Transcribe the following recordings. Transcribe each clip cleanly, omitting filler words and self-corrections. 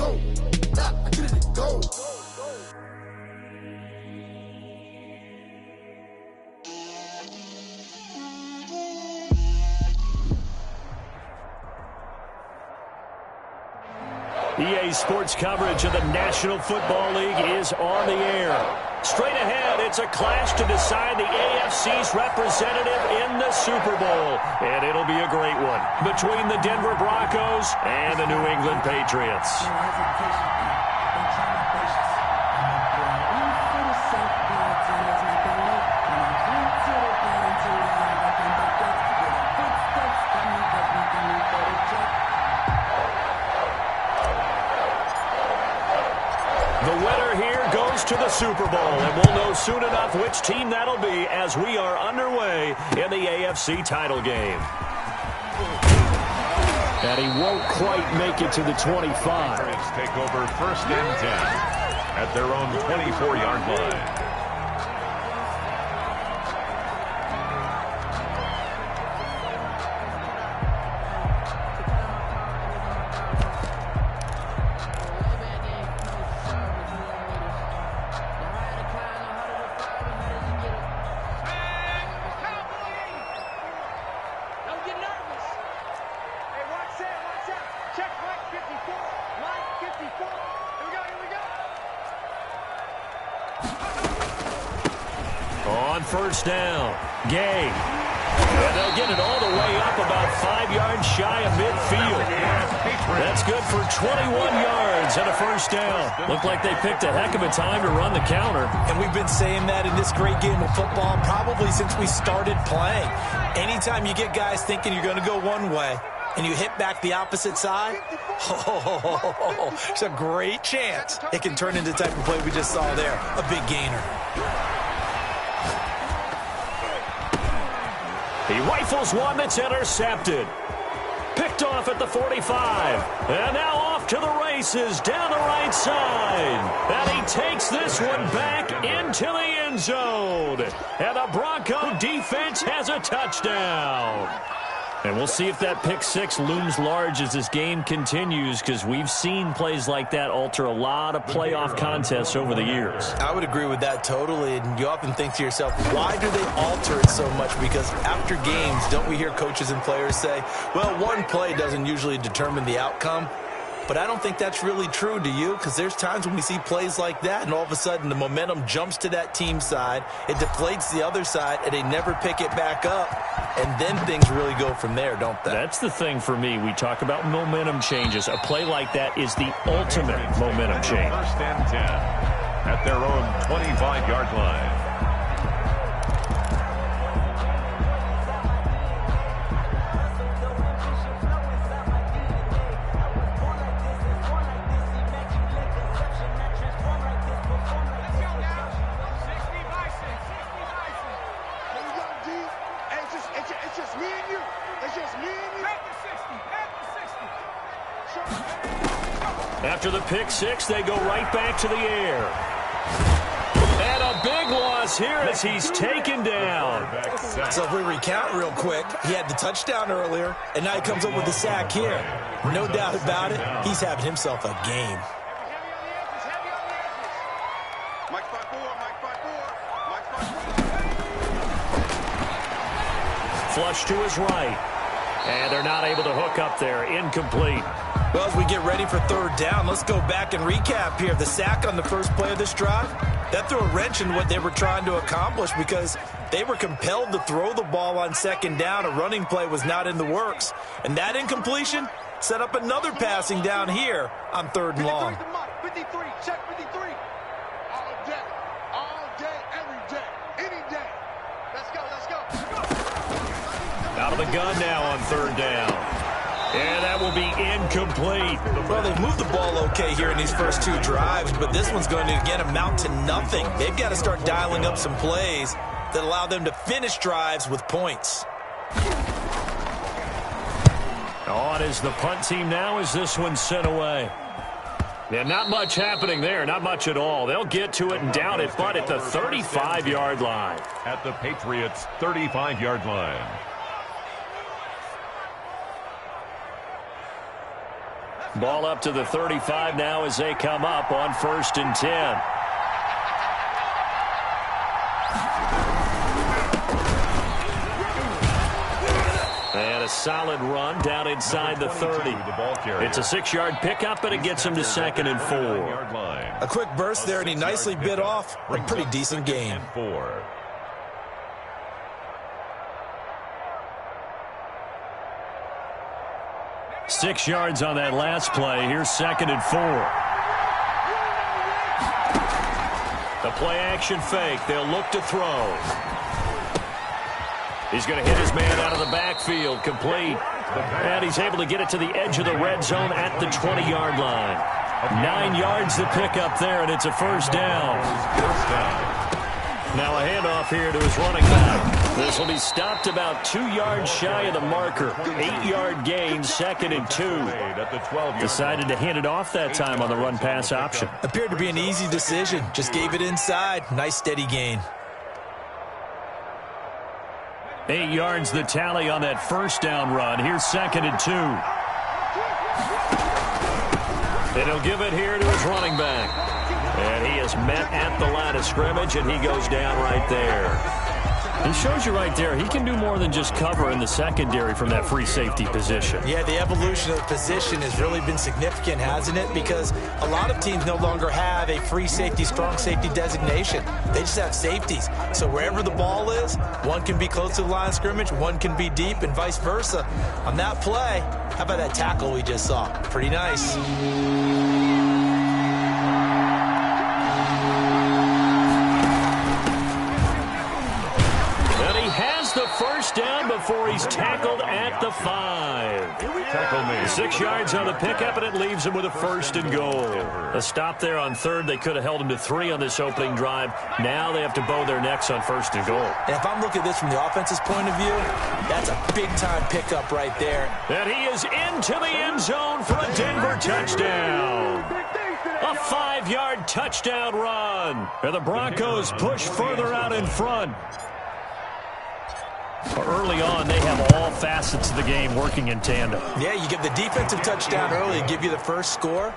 go. I get it to go. EA Sports coverage of the National Football League is on the air. Straight ahead, it's a clash to decide the AFC's representative in the Super Bowl. And it'll be a great one between the Denver Broncos and the New England Patriots. The winner here goes to the Super Bowl, and we'll know soon enough which team that'll be as we are underway in the AFC title game. And he won't quite make it to the 25. Take over 1st and 10 at their own 24-yard line. On 1st down, Gay. And they'll get it all the way up about 5 yards shy of midfield. That's good for 21 yards and a 1st down. Looked like they picked a heck of a time to run the counter. And we've been saying that in this great game of football probably since we started playing. Anytime you get guys thinking you're going to go one way and you hit back the opposite side, it's a great chance it can turn into the type of play we just saw there, a big gainer. He rifles one that's intercepted. Picked off at the 45. And now off to the races down the right side. And he takes this one back into the end zone. And the Bronco defense has a touchdown. And we'll see if that pick six looms large as this game continues, because we've seen plays like that alter a lot of playoff contests over the years. I would agree with that totally. And you often think to yourself, why do they alter it so much? Because after games, don't we hear coaches and players say, well, one play doesn't usually determine the outcome. But I don't think that's really true, do you? Because there's times when we see plays like that, and all of a sudden the momentum jumps to that team side. It deflates the other side, and they never pick it back up. And then things really go from there, don't they? That's the thing for me. We talk about momentum changes. A play like that is the ultimate momentum change. 1st and 10 at their own 25-yard line. After the pick six, they go right back to the air. And a big loss here as he's taken down. So if we recount real quick, he had the touchdown earlier, and now he comes up with the sack here. No doubt about it, he's having himself a game. Flush to his right. And they're not able to hook up there. Incomplete. Well, as we get ready for 3rd down, let's go back and recap here. The sack on the first play of this drive, that threw a wrench in what they were trying to accomplish because they were compelled to throw the ball on 2nd down. A running play was not in the works. And that incompletion set up another passing down here on 3rd and long. 53, check 53. All day, every day, any day. Let's go, let's go. Out of the gun now on 3rd down. And that will be incomplete. Well, they've moved the ball okay here in these first 2 drives, but this one's going to, again, amount to nothing. They've got to start dialing up some plays that allow them to finish drives with points. On is the punt team now as this one's sent away. Yeah, not much happening there, not much at all. They'll get to it and down it, but at the 35-yard line. At the Patriots' 35-yard line. Ball up to the 35 now as they come up on 1st and 10. And a solid run down inside the 30. It's a 6-yard pickup, and it gets him to 2nd and 4. A quick burst there, and he nicely bit off a pretty decent gain. 6 yards on that last play. Here's 2nd and 4. The play action fake. They'll look to throw. He's going to hit his man out of the backfield. Complete. And he's able to get it to the edge of the red zone at the 20-yard line. 9 yards to pick up there, and it's a 1st down. Now a handoff here to his running back. This will be stopped about 2 yards shy of the marker. 8-yard gain, 2nd and 2. Decided to hand it off that time on the run-pass option. Appeared to be an easy decision. Just gave it inside. Nice steady gain. 8 yards the tally on that 1st down run. Here's 2nd and 2. And he'll give it here to his running back. And he is met at the line of scrimmage, and he goes down right there. He shows you right there, he can do more than just cover in the secondary from that free safety position. Yeah, the evolution of the position has really been significant, hasn't it? Because a lot of teams no longer have a free safety, strong safety designation. They just have safeties. So wherever the ball is, one can be close to the line of scrimmage, one can be deep, and vice versa. On that play, how about that tackle we just saw? Pretty nice. The 1st down before he's tackled at the 5. 6 yards on the pickup, and it leaves him with a 1st and goal. A stop there on 3rd. They could have held him to 3 on this opening drive. Now they have to bow their necks on 1st and goal. And if I'm looking at this from the offense's point of view, that's a big-time pickup right there. And he is into the end zone for a Denver touchdown. A 5-yard touchdown run. And the Broncos push further out in front. Early on, they have all facets of the game working in tandem. Yeah, you get the defensive touchdown early to give you the first score,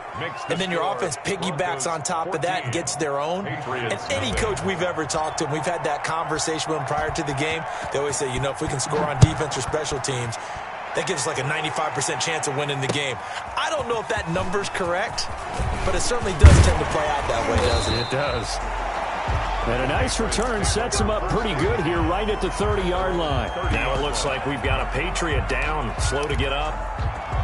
and then your offense piggybacks on top of that and gets their own. And any coach we've ever talked to, and we've had that conversation with them prior to the game, they always say, you know, if we can score on defense or special teams, that gives us like a 95% chance of winning the game. I don't know if that number's correct, but it certainly does tend to play out that way, doesn't it? It does. And a nice return sets him up pretty good here right at the 30-yard line. Now it looks like we've got a Patriot down, slow to get up.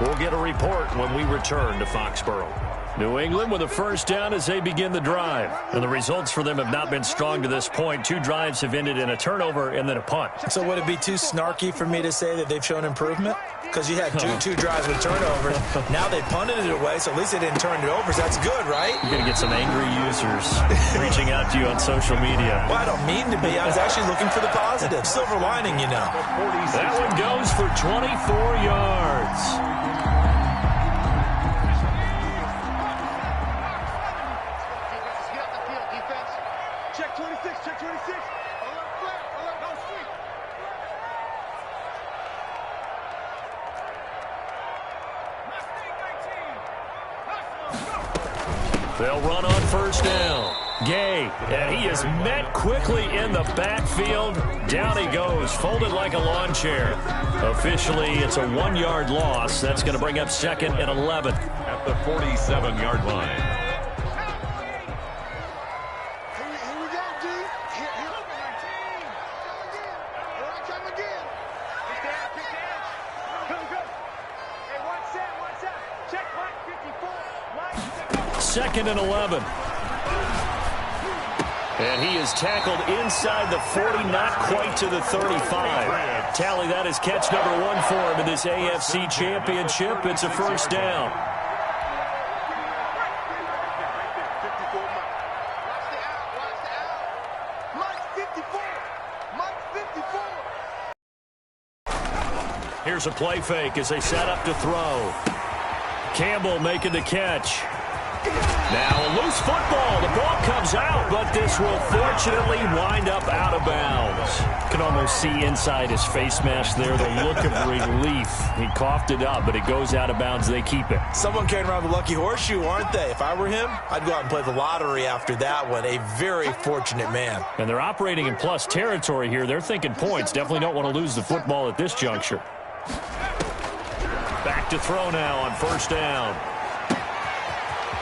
We'll get a report when we return to Foxborough. New England with a 1st down as they begin the drive. And the results for them have not been strong to this point. 2 drives have ended in a turnover and then a punt. So would it be too snarky for me to say that they've shown improvement? Because you had two drives with turnovers. Now they punted it away, so at least they didn't turn it over. So that's good, right? You're going to get some angry users reaching out to you on social media. Well, I don't mean to be. I was actually looking for the positive. Silver lining, you know. That one goes for 24 yards. Check 26, check 26. Alert, flat, alert, no sweep. They'll run on 1st down. Gay, and he is met quickly in the backfield. Down he goes, folded like a lawn chair. Officially, it's a 1-yard loss. That's going to bring up 2nd and 11. At the 47-yard line. Second and 11. And he is tackled inside the 40, not quite to the 35. Tally, that is catch number 1 for him in this AFC Championship. It's a 1st down. Here's a play fake as they set up to throw. Campbell making the catch. Now a loose football. The ball comes out, but this will fortunately wind up out of bounds. Can almost see inside his face mask there, the look of relief. He coughed it up, but it goes out of bounds. They keep it. Someone carrying around the lucky horseshoe, aren't they? If I were him, I'd go out and play the lottery after that one. A very fortunate man. And they're operating in plus territory here. They're thinking points. Definitely don't want to lose the football at this juncture. Back to throw now on first down.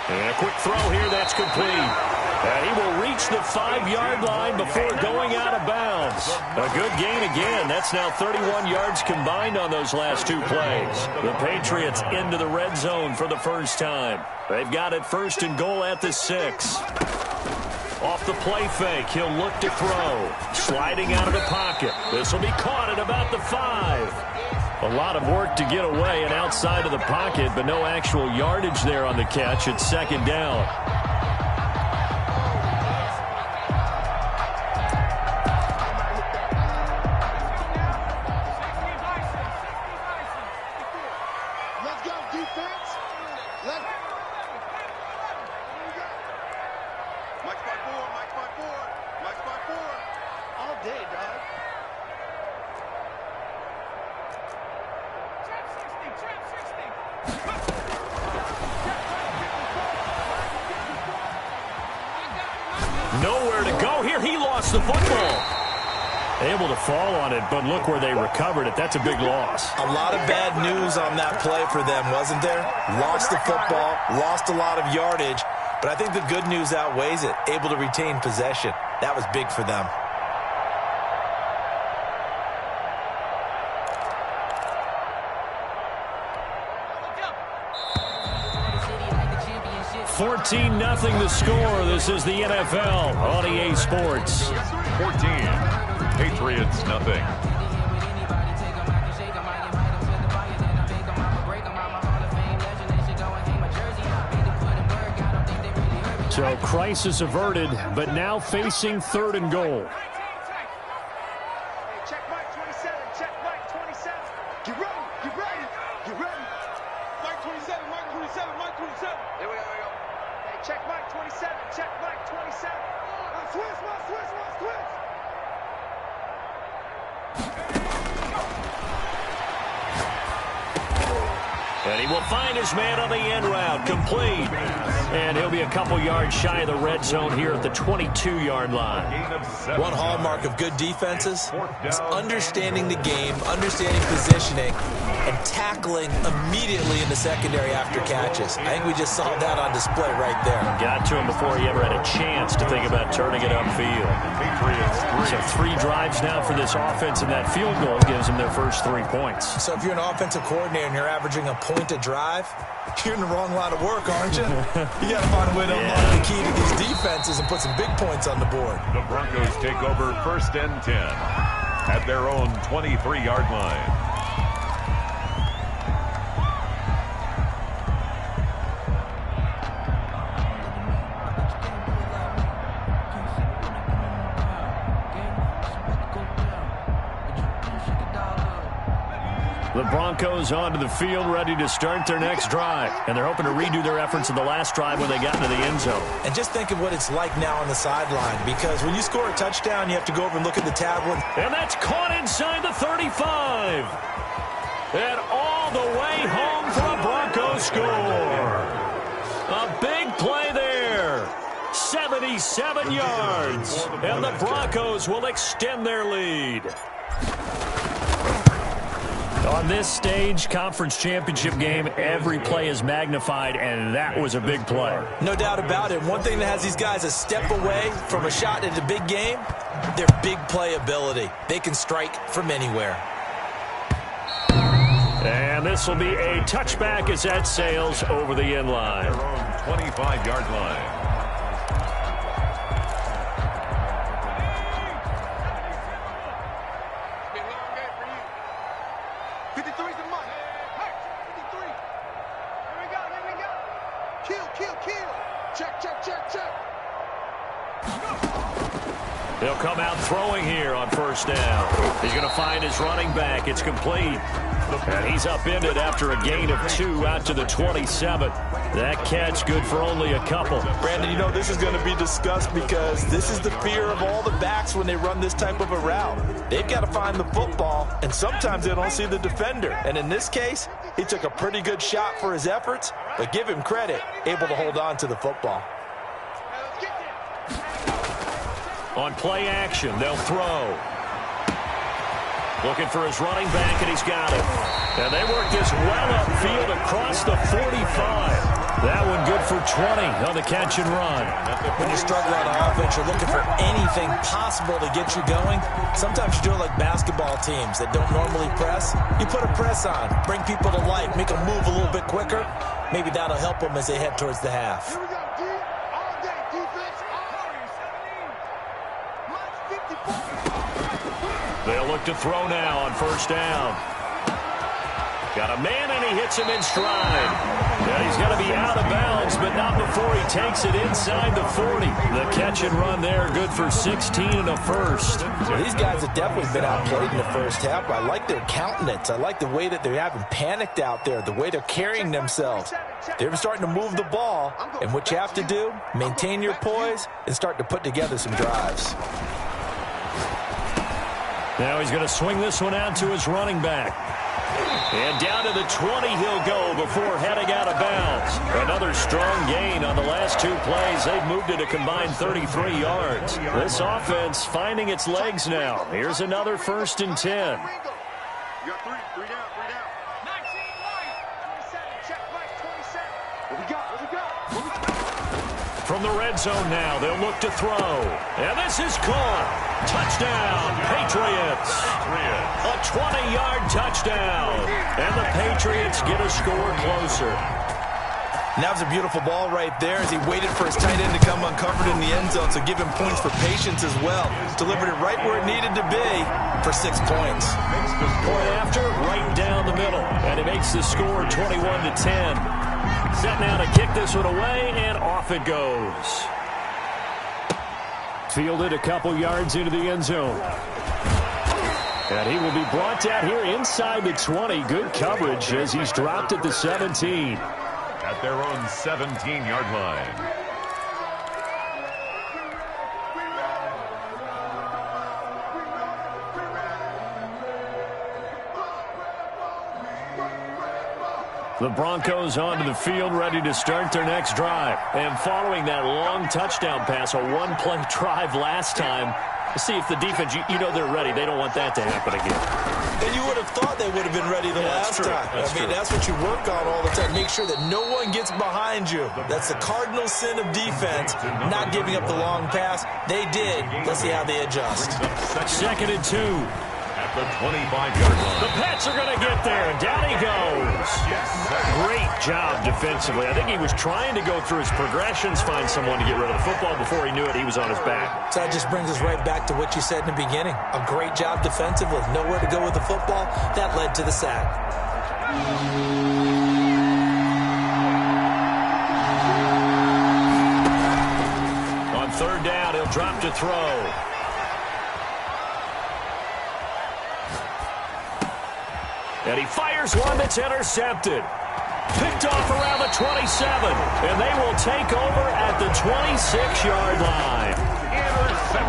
And a quick throw here. That's complete. And he will reach the 5-yard line before going out of bounds. A good gain again. That's now 31 yards combined on those last 2 plays. The Patriots into the red zone for the first time. They've got it first and goal at the 6. Off the play fake, he'll look to throw. Sliding out of the pocket. This will be caught at about the 5. A lot of work to get away and outside of the pocket, but no actual yardage there on the catch. It's second down. Nowhere to go here. He lost the football. Able to fall on it, but look where they recovered it. That's a big loss. A lot of bad news on that play for them, wasn't there? Lost the football, lost a lot of yardage, but I think the good news outweighs it. Able to retain possession. That was big for them. $14-0 the score. This is the NFL on EA Sports. 14. Patriots, nothing. So crisis averted, but now facing 3rd and goal. Check Mike 27. Check Mike 27. Get ready. Get ready. Get ready. Mike 27. Mike 27. Mike 27. Here we go. Here we go. Hey, check Mike 27. Check Mike 27. Switch. And he will find his man on the end route, complete. And he'll be a couple yards shy of the red zone here at the 22-yard line. One hallmark of good defenses is understanding the game, understanding positioning, and tackling immediately in the secondary after catches. I think we just saw that on display right there. Got to him before he ever had a chance to think about turning it upfield. So 3 drives now for this offense, and that field goal gives them their first 3 points. So if you're an offensive coordinator and you're averaging a point a drive, you're in the wrong line of work, aren't you? You got to find a way to unlock the key to these defenses and put some big points on the board. The Broncos take over 1st and 10 at their own 23-yard line. The Broncos onto the field, ready to start their next drive. And they're hoping to redo their efforts in the last drive when they got into the end zone. And just think of what it's like now on the sideline, because when you score a touchdown, you have to go over and look at the tablet. And that's caught inside the 35. And all the way home for a Broncos score. A big play there. 77 yards. And the Broncos will extend their lead. On this stage, conference championship game, every play is magnified, and that was a big play. No doubt about it. One thing that has these guys a step away from a shot at a big game, their big play ability. They can strike from anywhere. And this will be a touchback as that sails over the end line. 25-yard line. He'll come out throwing here on first down. He's going to find his running back. It's complete. And he's upended after a gain of 2 out to the 27. That catch good for only a couple. Brandon, you know this is going to be discussed because this is the fear of all the backs when they run this type of a route. They've got to find the football, and sometimes they don't see the defender. And in this case, he took a pretty good shot for his efforts, but give him credit, able to hold on to the football. On play action, they'll throw. Looking for his running back, and he's got it. And they work this well upfield across the 45. That one good for 20 on the catch and run. When you struggle on offense, you're looking for anything possible to get you going. Sometimes you do it like basketball teams that don't normally press. You put a press on, bring people to life, make them move a little bit quicker. Maybe that'll help them as they head towards the half. Here we go, D. All day defense. They'll look to throw now on first down. Got a man, and he hits him in stride. And he's going to be out of bounds, but not before he takes it inside the 40. The catch and run there, good for 16 and a first. Well, these guys have definitely been outplayed in the first half. I like their countenance. I like the way that they haven't panicked out there, the way they're carrying themselves. They're starting to move the ball, and what you have to do, maintain your poise and start to put together some drives. Now he's going to swing this one out to his running back. And down to the 20 he'll go before heading out of bounds. Another strong gain on the last 2 plays. They've moved it a combined 33 yards. This offense finding its legs now. Here's another 1st and 10. You got 3 down. 19 white. 27, check right, 27. What we got? From the red zone now, they'll look to throw. And this is caught. Touchdown, Patriots. A 20-yard touchdown. And the Patriots get a score closer. And that was a beautiful ball right there as he waited for his tight end to come uncovered in the end zone, so give him points for patience as well. Delivered it right where it needed to be for 6 points. Point after, right down the middle. And it makes the score 21-10. Set now to kick this one away, and off it goes. Fielded a couple yards into the end zone. And he will be brought down here inside the 20. Good coverage as he's dropped at the 17. At their own 17-yard line. The Broncos onto the field, ready to start their next drive. And following that long touchdown pass, a one-play drive last time, see if the defense, you know they're ready. They don't want that to happen again. And you would have thought they would have been ready the last time. That's what you work on all the time. Make sure that no one gets behind you. That's the cardinal sin of defense, not giving up the long pass. They did. Let's see how they adjust. 2nd and 2. At the 25-yard line. The Pats are going to get there, and down he goes. Great job defensively. I think he was trying to go through his progressions, find someone to get rid of the football. Before he knew it, he was on his back. So that just brings us right back to what you said in the beginning. A great job defensively. Nowhere to go with the football. That led to the sack. On 3rd down, he'll drop to throw. And he fires one that's intercepted. Picked off around the 27. And they will take over at the 26-yard line.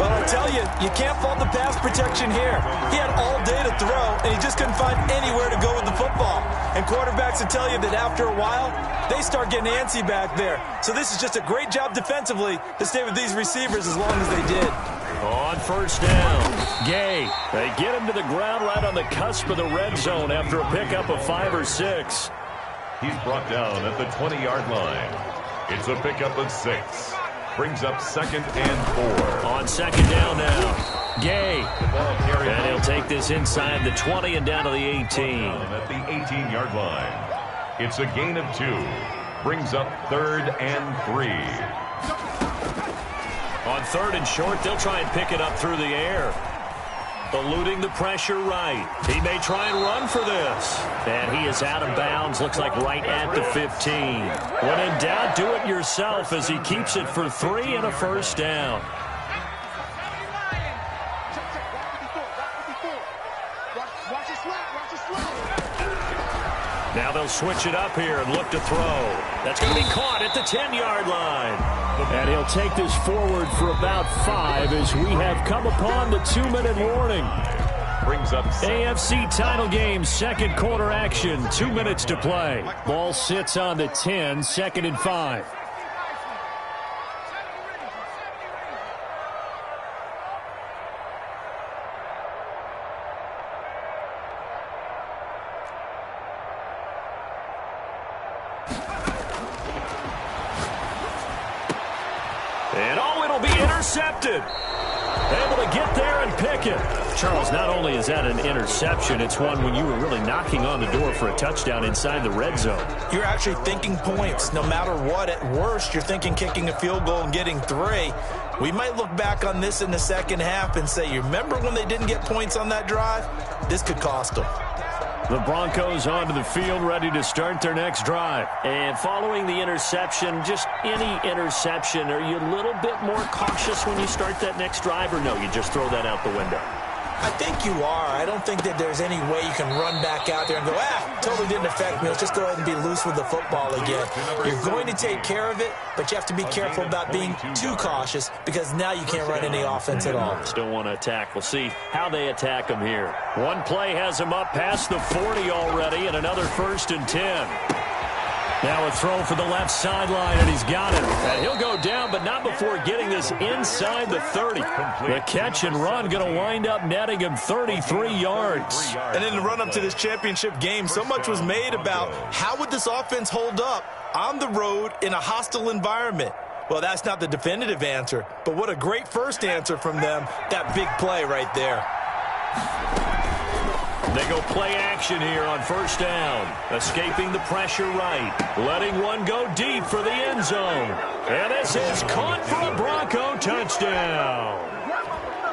Well, I tell you, you can't fault the pass protection here. He had all day to throw, and he just couldn't find anywhere to go with the football. And quarterbacks will tell you that after a while, they start getting antsy back there. So this is just a great job defensively to stay with these receivers as long as they did. On 1st down, Gay. They get him to the ground right on the cusp of the red zone after a pickup of 5 or 6. He's brought down at the 20-yard line. It's a pickup of 6. Brings up 2nd and 4. On 2nd down now, Gay. And he'll take this inside the 20 and down to the 18. At the 18-yard line. It's a gain of 2. Brings up 3rd and 3. On 3rd and short, they'll try and pick it up through the air. Eluding the pressure right. He may try and run for this. And he is out of bounds, looks like right at the 15. When in doubt, do it yourself as he keeps it for 3 and a 1st down. They'll switch it up here and look to throw. That's going to be caught at the 10-yard line. And he'll take this forward for about 5 as we have come upon the 2-minute warning. Brings up AFC title game, second quarter action, 2 minutes to play. Ball sits on the 10, 2nd and 5. And it'll be intercepted. Able to get there and pick it. Charles, not only is that an interception, it's one when you were really knocking on the door for a touchdown inside the red zone. You're actually thinking points. No matter what, at worst, you're thinking kicking a field goal and getting 3. We might look back on this in the second half and say, you remember when they didn't get points on that drive? This could cost them. The Broncos onto the field, ready to start their next drive. And following the interception, just any interception, are you a little bit more cautious when you start that next drive, or no, you just throw that out the window? I think you are. I don't think that there's any way you can run back out there and go, totally didn't affect me. Let's just go ahead and be loose with the football again. You're going to take care of it, but you have to be careful about being too cautious because now you can't run any offense at all. Still want to attack. We'll see how they attack them here. One play has them up past the 40 already, and another 1st and 10. Now a throw for the left sideline, and he's got it. And he'll go down, but not before getting this inside the 30. The catch and run going to wind up netting him 33 yards. And in the run-up to this championship game, so much was made about how would this offense hold up on the road in a hostile environment. Well, that's not the definitive answer, but what a great first answer from them, that big play right there. They go play action here on 1st down. Escaping the pressure right. Letting one go deep for the end zone. And this is caught for a Bronco touchdown.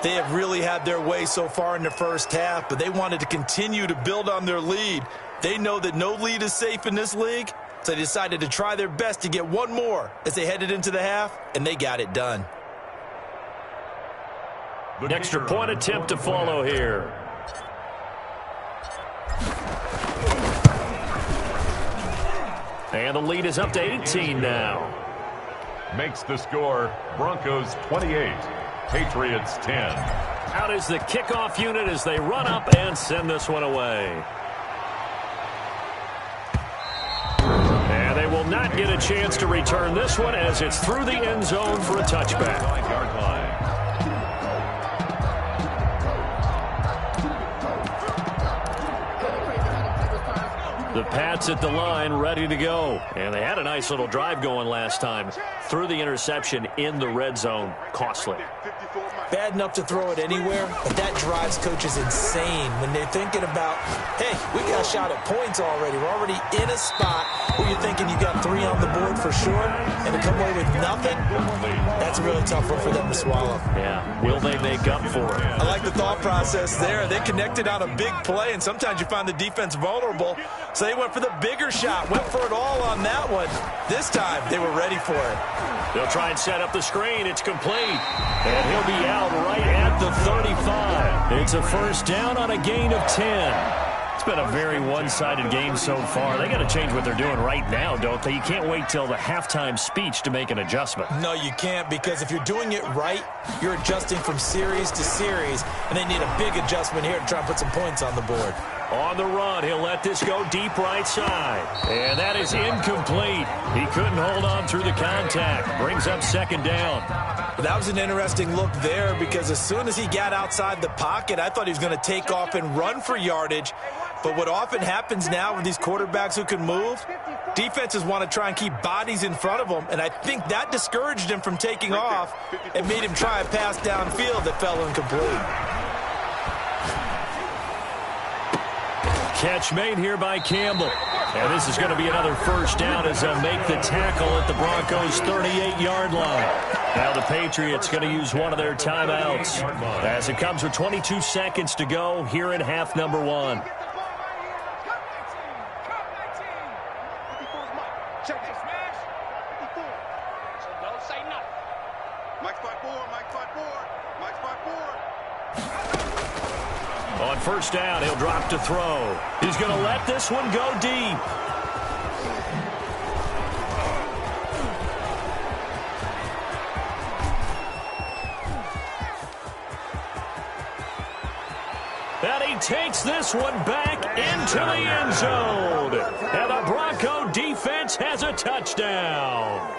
They have really had their way so far in the first half, but they wanted to continue to build on their lead. They know that no lead is safe in this league, so they decided to try their best to get one more as they headed into the half, and they got it done. Extra point attempt to follow here. And the lead is up to 18 now. Makes the score Broncos 28, Patriots 10. Out is the kickoff unit as they run up and send this one away. And they will not get a chance to return this one as it's through the end zone for a touchback. 5-yard line. The Pats at the line, ready to go. And they had a nice little drive going last time. Through the interception in the red zone. Costly. Bad enough to throw it anywhere, but that drives coaches insane when they're thinking about, hey, we got a shot at points already. We're already in a spot where you're thinking you got 3 on the board for sure, and to come away with nothing, that's a really tough one for them to swallow. Yeah, will they make up for it? I like the thought process there. They connected on a big play, and sometimes you find the defense vulnerable, so they went for the bigger shot, went for it all on that one. This time, they were ready for it. They'll try and set up the screen. It's complete. And he'll be out right at the 35. It's a 1st down on a gain of 10. It's been a very one-sided game so far. They got to change what they're doing right now, don't they? You can't wait till the halftime speech to make an adjustment. No, you can't, because if you're doing it right, you're adjusting from series to series, and they need a big adjustment here to try and put some points on the board. On the run, he'll let this go deep right side. And that is incomplete. He couldn't hold on through the contact. Brings up 2nd down. That was an interesting look there, because as soon as he got outside the pocket, I thought he was going to take off and run for yardage. But what often happens now with these quarterbacks who can move, defenses want to try and keep bodies in front of them, and I think that discouraged him from taking off and made him try a pass downfield that fell incomplete. Catch made here by Campbell. And this is going to be another 1st down as they'll make the tackle at the Broncos' 38-yard line. Now the Patriots going to use one of their timeouts as it comes with 22 seconds to go here in half number 1. On 1st down, he'll drop to throw. He's going to let this one go deep. And he takes this one back into the end zone. And the Bronco defense has a touchdown.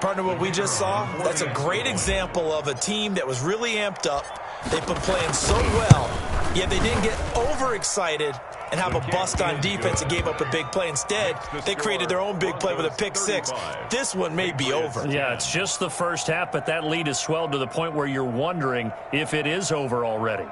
Partner, what we just saw, that's a great example of a team that was really amped up. They've been playing so well, yet they didn't get overexcited and have a bust on defense and gave up a big play. Instead, they created their own big play with a pick six. This one may be over. Yeah, it's just the first half, but that lead has swelled to the point where you're wondering if it is over already.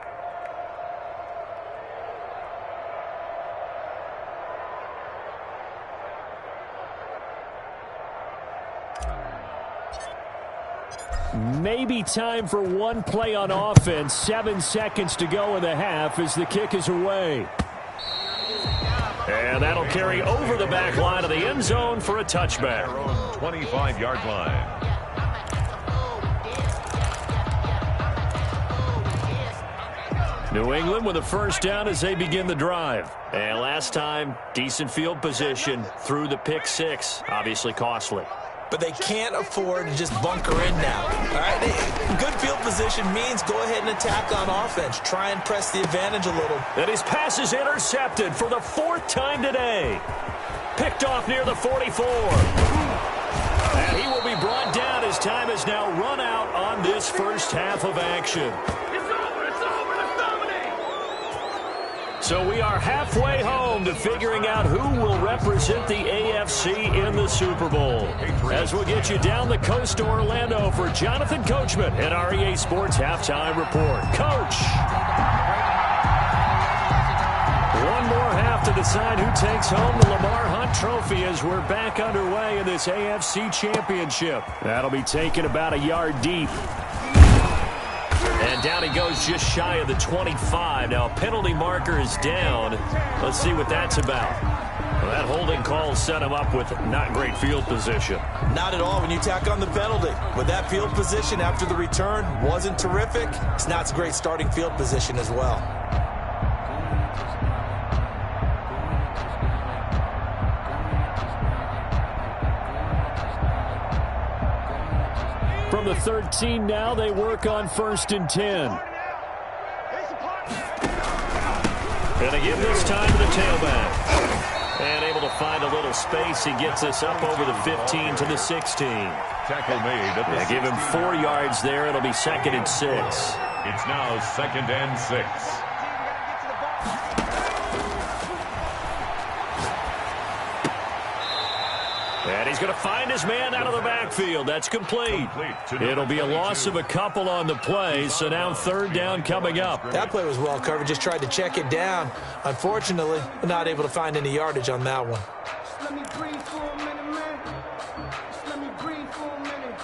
Maybe time for one play on offense. 7 seconds to go in the half as the kick is away. And that'll carry over the back line of the end zone for a touchback. 25-yard line. New England with a first down as they begin the drive. And last time, decent field position through the pick six. Obviously costly. But they can't afford to just bunker in now. All right, good field position means go ahead and attack on offense. Try and press the advantage a little. And his pass is intercepted for the 4th time today. Picked off near the 44. And he will be brought down as time has now run out on this first half of action. So we are halfway home to figuring out who will represent the AFC in the Super Bowl. As we'll get you down the coast to Orlando for Jonathan Coachman at our EA Sports Halftime Report. Coach! One more half to decide who takes home the Lamar Hunt Trophy as we're back underway in this AFC Championship. That'll be taken about a yard deep. And down he goes just shy of the 25. Now a penalty marker is down. Let's see what that's about. Well, that holding call set him up with not great field position. Not at all when you tack on the penalty. With that field position after the return wasn't terrific. It's not a great starting field position as well. From the 13 now, they work on 1st and 10. And they give this time to the tailback. And able to find a little space. He gets this up over the 15 to the 16. Tackle made. They give him 4 yards there. It'll be 2nd and 6. It's now 2nd and 6. And he's going to find his man out of the backfield. That's complete. It'll be a loss of a couple on the play, so now 3rd down coming up. That play was well covered. Just tried to check it down. Unfortunately, not able to find any yardage on that one. Just let me breathe for a minute, man. Just let me breathe for a minute.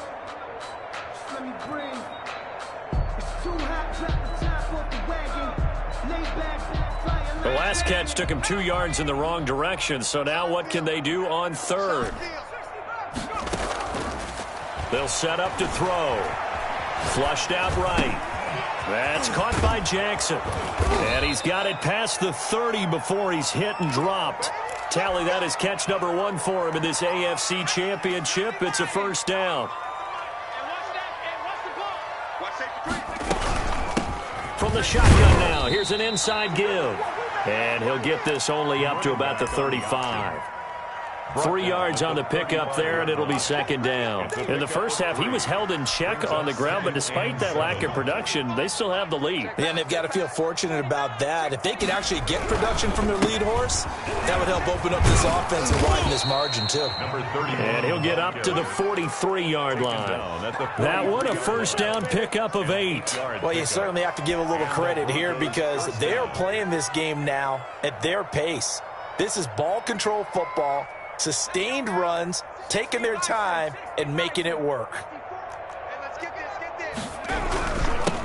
Just let me breathe. It's too hot, drop the top off the wagon. Lay back, fire. The last catch took him 2 yards in the wrong direction, so now what can they do on 3rd? They'll set up to throw. Flushed out right. That's caught by Jackson. And he's got it past the 30 before he's hit and dropped. Tally that is catch number 1 for him in this AFC Championship. It's a 1st down. From the shotgun now, here's an inside give. And he'll get this only up to about the 35. 3 yards on the pickup there, and it'll be 2nd down. In the first half, he was held in check on the ground, but despite that lack of production, they still have the lead. Yeah, and they've got to feel fortunate about that. If they could actually get production from their lead horse, that would help open up this offense and widen this margin, too. And he'll get up to the 43-yard line. That one, a 1st down pickup of 8. Well, you certainly have to give a little credit here because they are playing this game now at their pace. This is ball control football. Sustained runs, taking their time, and making it work.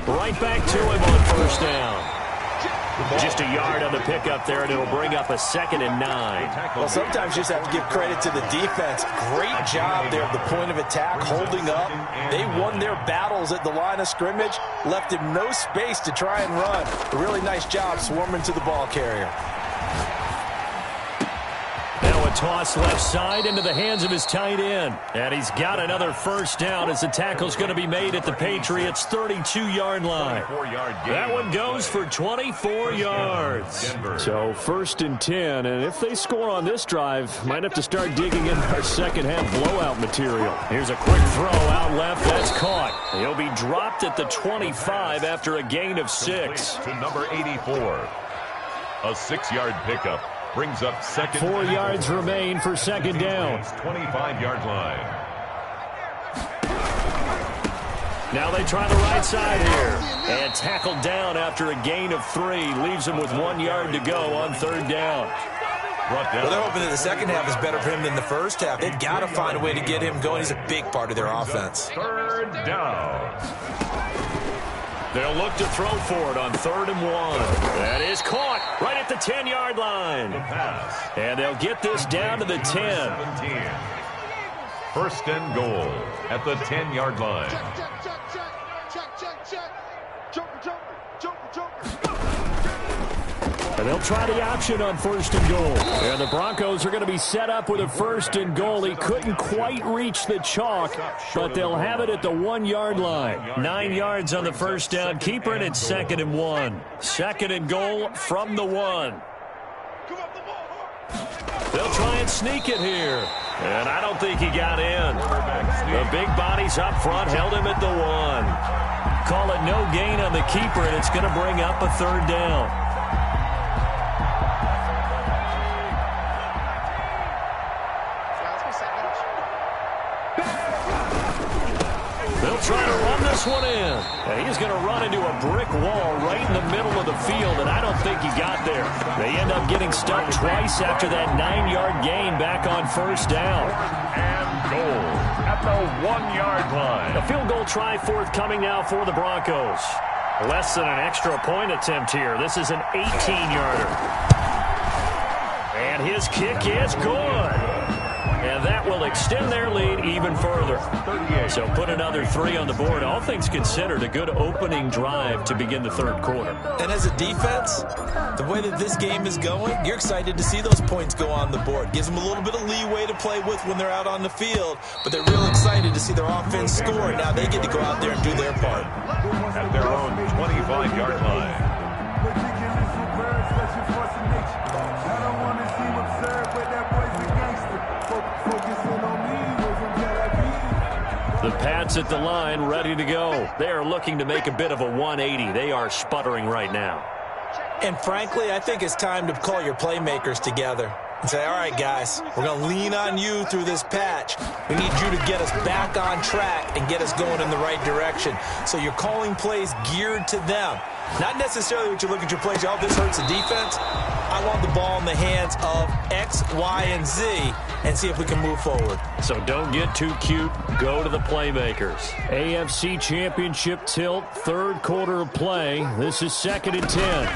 Right back to him on 1st down. Just a yard on the pickup there, and it'll bring up a 2nd and 9. Well, sometimes you just have to give credit to the defense. Great job there at the point of attack, holding up. They won their battles at the line of scrimmage, left him no space to try and run. A really nice job swarming to the ball carrier. Now a toss left side into the hands of his tight end. And he's got another first down as the tackle's going to be made at the Patriots' 32-yard line. That one goes for 24 yards. So 1st and 10, and if they score on this drive, might have to start digging in our second-half blowout material. Here's a quick throw out left. That's caught. He'll be dropped at the 25 after a gain of 6. To number 84. A 6-yard pickup brings up second. 4 yards remain for second down. 25-yard line. Now they try the right side here. And tackled down after a gain of 3. Leaves him with 1 yard to go on 3rd down. Well, they're hoping that the second half is better for him than the first half. They've got to find a way to get him going. He's a big part of their offense. 3rd down. They'll look to throw for it on 3rd and 1. That is caught right at the 10-yard line. The pass. And they'll get this down to the 10. 17. 1st and goal at the 10-yard line. And they'll try the option on 1st and goal. And the Broncos are going to be set up with a 1st and goal. He couldn't quite reach the chalk, but they'll have it at the 1-yard line. 9 yards on the first down. Keeper, and it's 2nd and 1. 2nd and goal from the 1. They'll try and sneak it here. And I don't think he got in. The big bodies up front held him at the 1. Call it no gain on the keeper, and it's going to bring up a 3rd down. They'll try to run this one in. And he's going to run into a brick wall right in the middle of the field, and I don't think he got there. They end up getting stuck twice after that 9-yard gain back on 1st down. And goal at the 1-yard line. A field goal try forthcoming now for the Broncos. Less than an extra point attempt here. This is an 18-yarder. And his kick is good. And that will extend their lead even further. So put another 3 on the board. All things considered, a good opening drive to begin the 3rd quarter. And as a defense, the way that this game is going, you're excited to see those points go on the board. Gives them a little bit of leeway to play with when they're out on the field. But they're real excited to see their offense score. Now they get to go out there and do their part. At their own 25-yard line. The Pats at the line, ready to go. They are looking to make a bit of a 180. They are sputtering right now. And frankly, I think it's time to call your playmakers together and say, all right, guys, we're going to lean on you through this patch. We need you to get us back on track and get us going in the right direction. So you're calling plays geared to them. Not necessarily what you look at your plays, oh, this hurts the defense. I want the ball in the hands of X, Y, and Z and see if we can move forward. So don't get too cute. Go to the playmakers. AFC Championship tilt, 3rd quarter of play. This is 2nd and 10.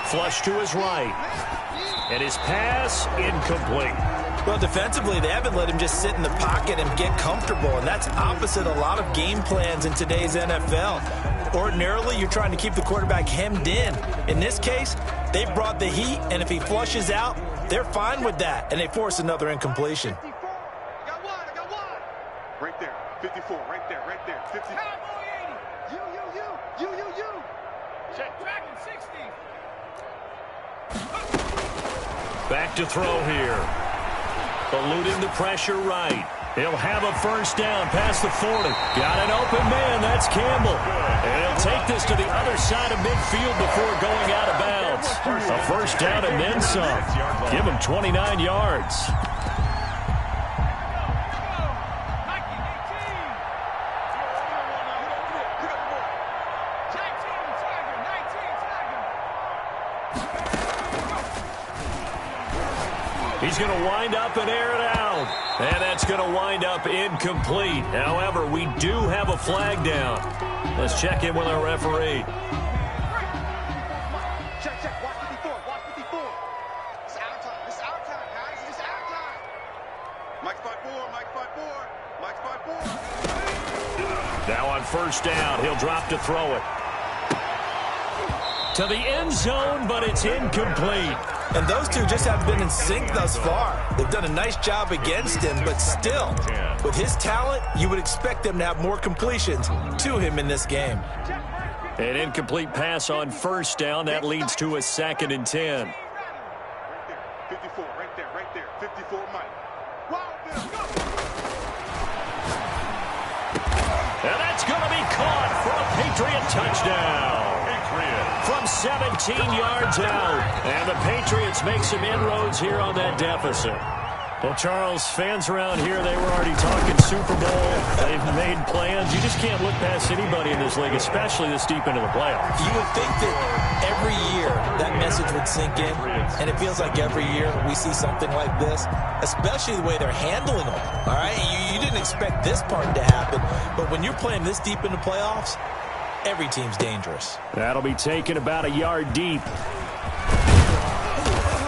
Flush to his right. And his pass incomplete. Well, defensively, they haven't let him just sit in the pocket and get comfortable, and that's opposite a lot of game plans in today's NFL. Ordinarily, you're trying to keep the quarterback hemmed in. In this case, they brought the heat, and if he flushes out, they're fine with that, and they force another incompletion. I got one. Right there, 54, right there, 50. You. Check, dragon 60. Back to throw here. Eluding the pressure right. He'll have a first down past the 40. Got an open man. That's Campbell. And he'll take this to the other side of midfield before going out of bounds. A first down and then some. Give him 29 yards. He's going to wind up and air it out. And that's going to wind up incomplete. However, we do have a flag down. Let's check in with our referee. Check. Watch 54. It's our time, guys. It's our time. Mike's 5-4. Now on first down, he'll drop to throw it. To the end zone, but it's incomplete. And those two just haven't been in sync thus far. They've done a nice job against him, but still, with his talent, you would expect them to have more completions to him in this game. An incomplete pass on first down. That leads to a 2nd and 10. 54, right there. 54, Mike. And that's going to be caught for a Patriot touchdown. From 17 yards out. And the Patriots make some inroads here on that deficit. Well, Charles, fans around here, they were already talking Super Bowl. They've made plans. You just can't look past anybody in this league, especially this deep into the playoffs. You would think that every year that message would sink in, and it feels like every year we see something like this, especially the way they're handling them. All right, you didn't expect this part to happen, but when you're playing this deep into playoffs, every team's dangerous. That'll be taken about a yard deep.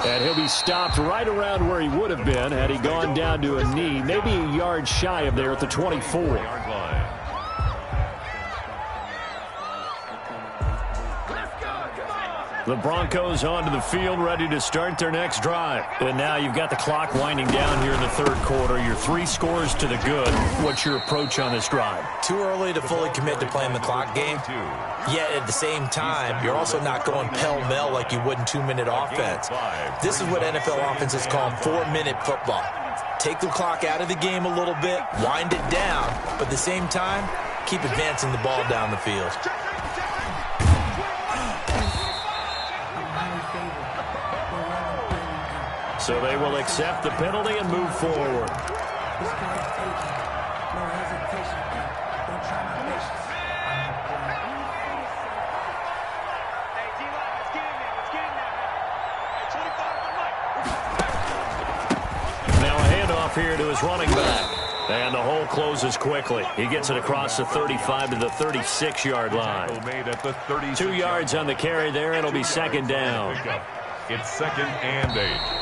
And he'll be stopped right around where he would have been had he gone down to a knee, maybe a yard shy of there at the 24. The Broncos onto the field, ready to start their next drive. And now you've got the clock winding down here in the third quarter. Your 3 scores to the good. What's your approach on this drive? Too early to fully commit to playing the clock game. Yet at the same time, you're also not going pell-mell like you would in 2-minute offense. This is what NFL offenses call 4-minute football. Take the clock out of the game a little bit, wind it down, but at the same time, keep advancing the ball down the field. So they will accept the penalty and move forward. Now a handoff here to his running back. And the hole closes quickly. He gets it across the 35 to the 36-yard line. 2 yards on the carry there. It'll be 2nd down. It's 2nd and 8.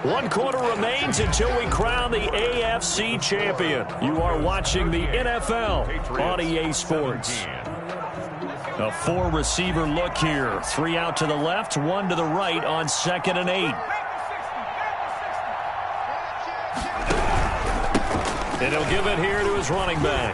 1 quarter remains until we crown the AFC champion. You are watching the NFL on EA Sports. A 4-receiver look here. 3 out to the left, 1 to the right on 2nd and 8. And he'll give it here to his running back.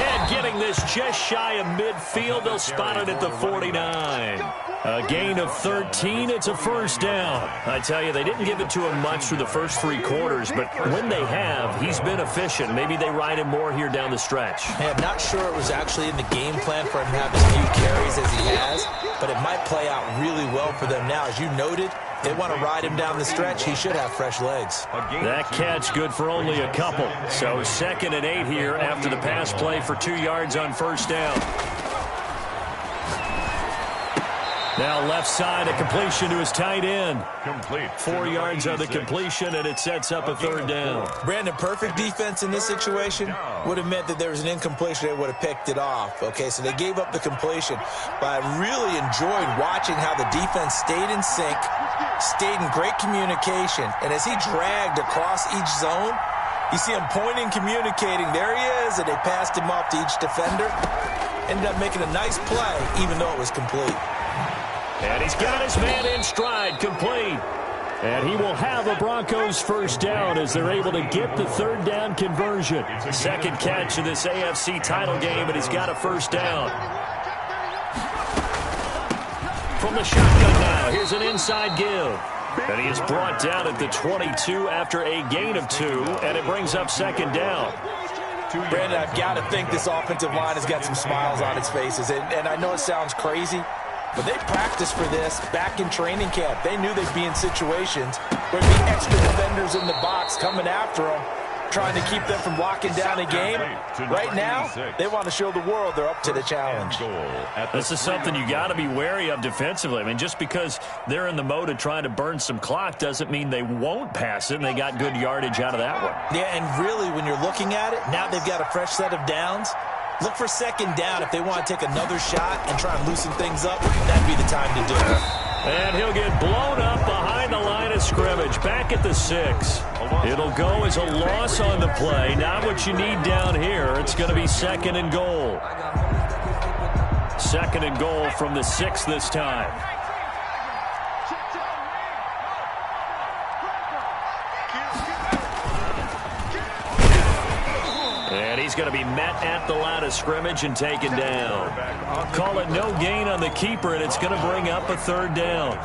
And getting this just shy of midfield, they'll spot it at the 49. A gain of 13, it's a 1st down. I tell you, they didn't give it to him much through the first 3 quarters, but when they have, he's been efficient. Maybe they ride him more here down the stretch. Hey, I'm not sure it was actually in the game plan for him to have as few carries as he has, but it might play out really well for them now. As you noted, they want to ride him down the stretch. He should have fresh legs. That catch good for only a couple. So 2nd and 8 here after the pass play for 2 yards on 1st down. Now left side, a completion to his tight end. Complete. 4 yards on the completion, and it sets up a 3rd down. Brandon, perfect defense in this situation would have meant that there was an incompletion. They would have picked it off. Okay, so they gave up the completion. But I really enjoyed watching how the defense stayed in sync, stayed in great communication. And as he dragged across each zone, you see him pointing, communicating. There he is, and they passed him off to each defender. Ended up making a nice play, even though it was complete. And he's got his man in stride, complete. And he will have a Broncos 1st down as they're able to get the 3rd down conversion. 2nd catch of this AFC title game, and he's got a 1st down. From the shotgun now, here's an inside give. And he is brought down at the 22 after a gain of 2, and it brings up 2nd down. Brandon, I've got to think this offensive line has got some smiles on its faces. And I know it sounds crazy, but they practiced for this back in training camp. They knew they'd be in situations where there'd be extra defenders in the box coming after them, trying to keep them from locking down a game. Right now, they want to show the world they're up to the challenge. This is something you got to be wary of defensively. I mean, just because they're in the mode of trying to burn some clock doesn't mean they won't pass it, and they got good yardage out of that one. Yeah, and really, when you're looking at it, now they've got a fresh set of downs. Look for 2nd down if they want to take another shot and try and loosen things up. That'd be the time to do it. And he'll get blown up behind the line of scrimmage, back at the 6. It'll go as a loss on the play. Not what you need down here. It's going to be 2nd and goal. 2nd and goal from the 6 this time. he's going to be met at the line of scrimmage and taken down. Call it no gain on the keeper, and it's going to bring up a third down.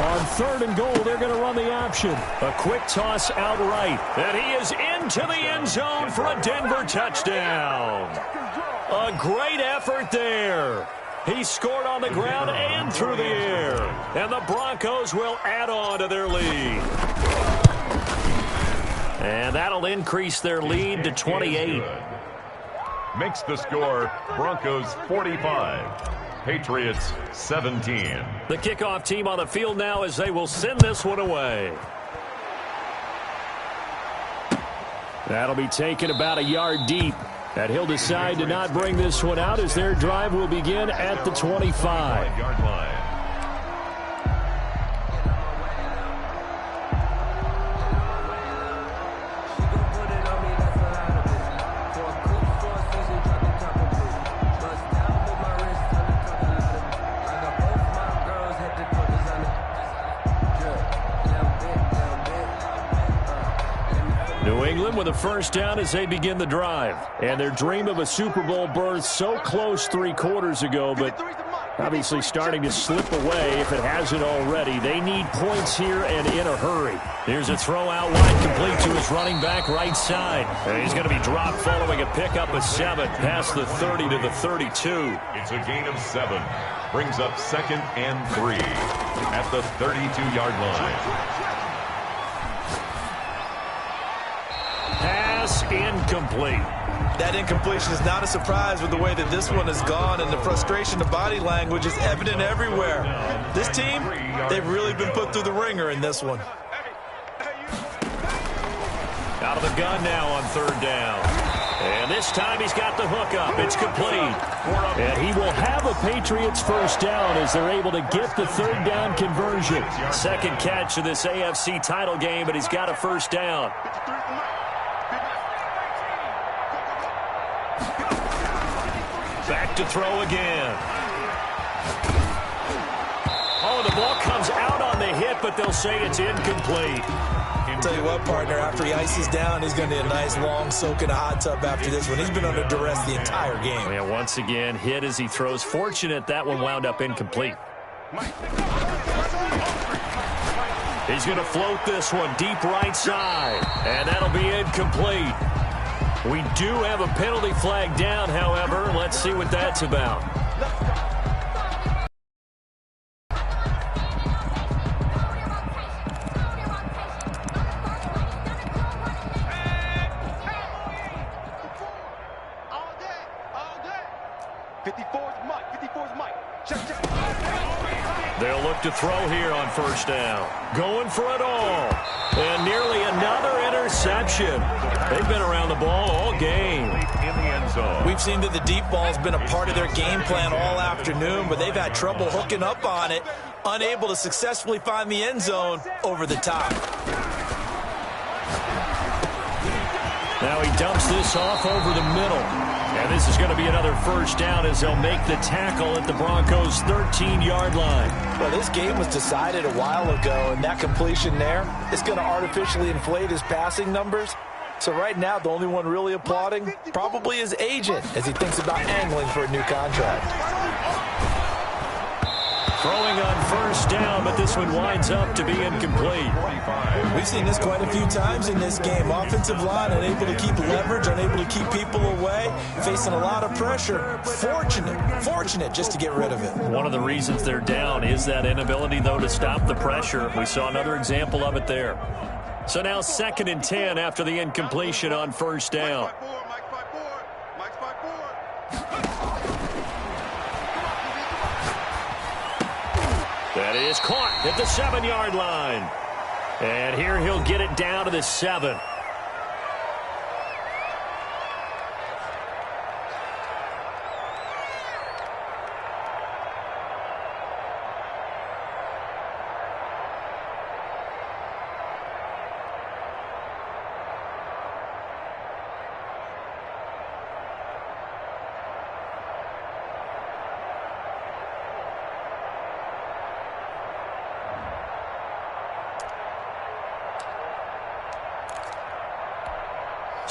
On 3rd and goal, they're going to run the option. A quick toss outright, and he is into the end zone for a Denver touchdown. A great effort there. He scored on the ground and through the air, and the Broncos will add on to their lead. And that'll increase their lead to 28. Makes the score Broncos 45. Patriots 17. The kickoff team on the field now as they will send this one away. That'll be taken about a yard deep. And he'll decide to not bring this one out as their drive will begin at the 25. Yard line. New England with a first down as they begin the drive. And their dream of a Super Bowl berth so close 3 quarters ago, but obviously starting to slip away if it hasn't already. They need points here and in a hurry. Here's a throw out wide, complete to his running back right side. And he's going to be dropped following a pickup of 7 past the 30 to the 32. It's a gain of 7. Brings up 2nd and 3 at the 32-yard line. Pass incomplete. That incompletion is not a surprise with the way that this one has gone, and the frustration, the body language is evident everywhere. This team, they've really been put through the ringer in this one. Out of the gun now on 3rd down. And this time he's got the hook up. It's complete. And he will have a Patriots first down as they're able to get the 3rd down conversion. Second catch of this AFC title game, but he's got a first down. Back to throw again. Oh, the ball comes out on the hit, but they'll say it's incomplete. Tell you what, partner, after he ices down, he's going to need a nice long soak in a hot tub after this one. He's been under duress the entire game. Yeah, once again, hit as he throws. Fortunate that one wound up incomplete. He's going to float this one deep right side, and that'll be incomplete. We do have a penalty flag down, however. Let's see what that's about. They'll look to throw here on first down. Going for it all. And nearly another interception. They've been around the ball all game. In the end zone. We've seen that the deep ball's been a part of their game plan all afternoon, but they've had trouble hooking up on it, unable to successfully find the end zone over the top. Now he dumps this off over the middle. And this is going to be another first down as they'll make the tackle at the Broncos' 13-yard line. Well, this game was decided a while ago, and that completion there is going to artificially inflate his passing numbers. So right now, the only one really applauding probably his agent as he thinks about angling for a new contract. Throwing on first down, but this one winds up to be incomplete. We've seen this quite a few times in this game. Offensive line unable to keep leverage, unable to keep people away, facing a lot of pressure. Fortunate just to get rid of it. One of the reasons they're down is that inability, though, to stop the pressure. We saw another example of it there. So now 2nd and 10 after the incompletion on first down. That is caught at the 7-yard line. And here he'll get it down to the 7.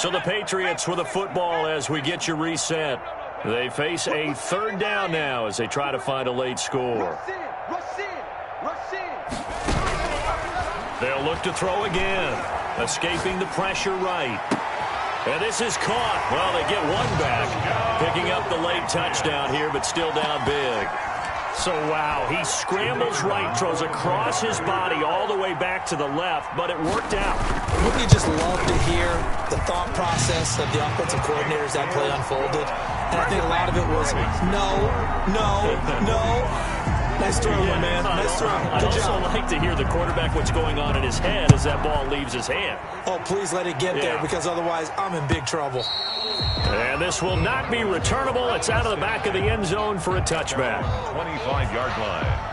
So the Patriots with a football as we get you reset. They face a third down now as they try to find a late score. They'll look to throw again. Escaping the pressure right. And this is caught. Well, they get one back. Picking up the late touchdown here, but still down big. So, wow, he scrambles right, throws across his body all the way back to the left, but it worked out. Wouldn't you just love to hear the thought process of the offensive coordinators that play unfolded? And I think a lot of it was, no. Nice throw, man. Nice throw. Good job. I'd also like to hear the quarterback what's going on in his head as that ball leaves his hand. Oh, please let it get there, because otherwise I'm in big trouble. And this will not be returnable. It's out of the back of the end zone for a touchback. 25-yard line.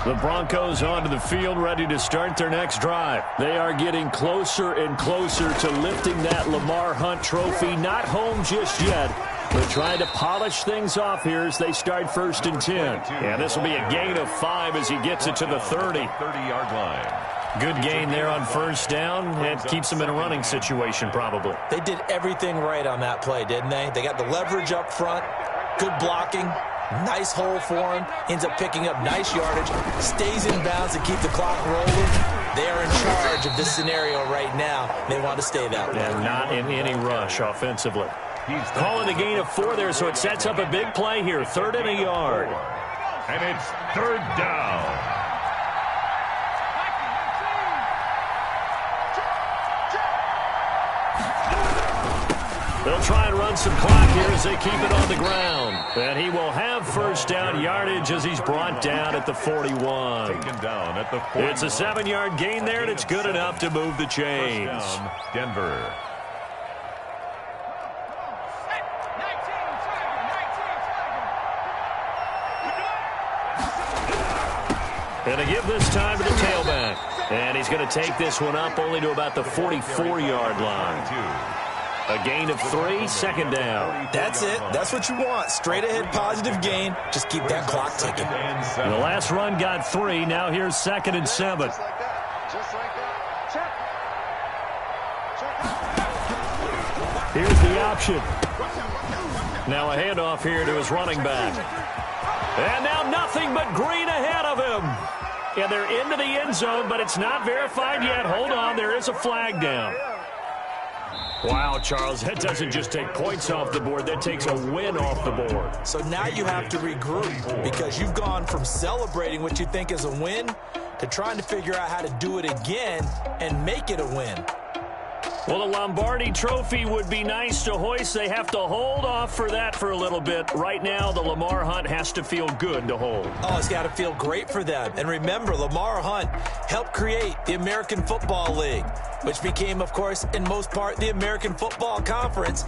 The Broncos onto the field, ready to start their next drive. They are getting closer and closer to lifting that Lamar Hunt trophy. Not home just yet, but trying to polish things off here as they start 1st and 10. And this will be a gain of 5 as he gets it to the 30. 30-yard line. Good gain there on 1st down. It keeps them in a running situation probably. They did everything right on that play, didn't they? They got the leverage up front, good blocking. Nice hole for him. Ends up picking up nice yardage. Stays in bounds to keep the clock rolling. They are in charge of this scenario right now. They want to stay that way. And not in any rush offensively. Calling a gain of 4 there, so it sets up a big play here. 3rd and a yard. And it's 3rd down. They'll try and run some clock here as they keep it on the ground. And he will have 1st down yardage as he's brought down at the 41. Taken down at the 41. It's a 7-yard gain there, and it's good enough to move the chains. Down, Denver. And to give this time to the tailback. And he's going to take this one up only to about the 44-yard line. A gain of 3, 2nd down. That's it. That's what you want. Straight ahead, positive gain. Just keep that clock ticking. And the last run got 3. Now here's 2nd and 7. Here's the option. Now a handoff here to his running back. And now nothing but green ahead of him. And they're into the end zone, but it's not verified yet. Hold on, there is a flag down. Wow, Charles, that doesn't just take points off the board. That takes a win off the board. So now you have to regroup because you've gone from celebrating what you think is a win to trying to figure out how to do it again and make it a win. Well, the Lombardi Trophy would be nice to hoist. They have to hold off for that for a little bit. Right now, the Lamar Hunt has to feel good to hold. Oh, it's got to feel great for them. And remember, Lamar Hunt helped create the American Football League, which became, of course, in most part, the American Football Conference.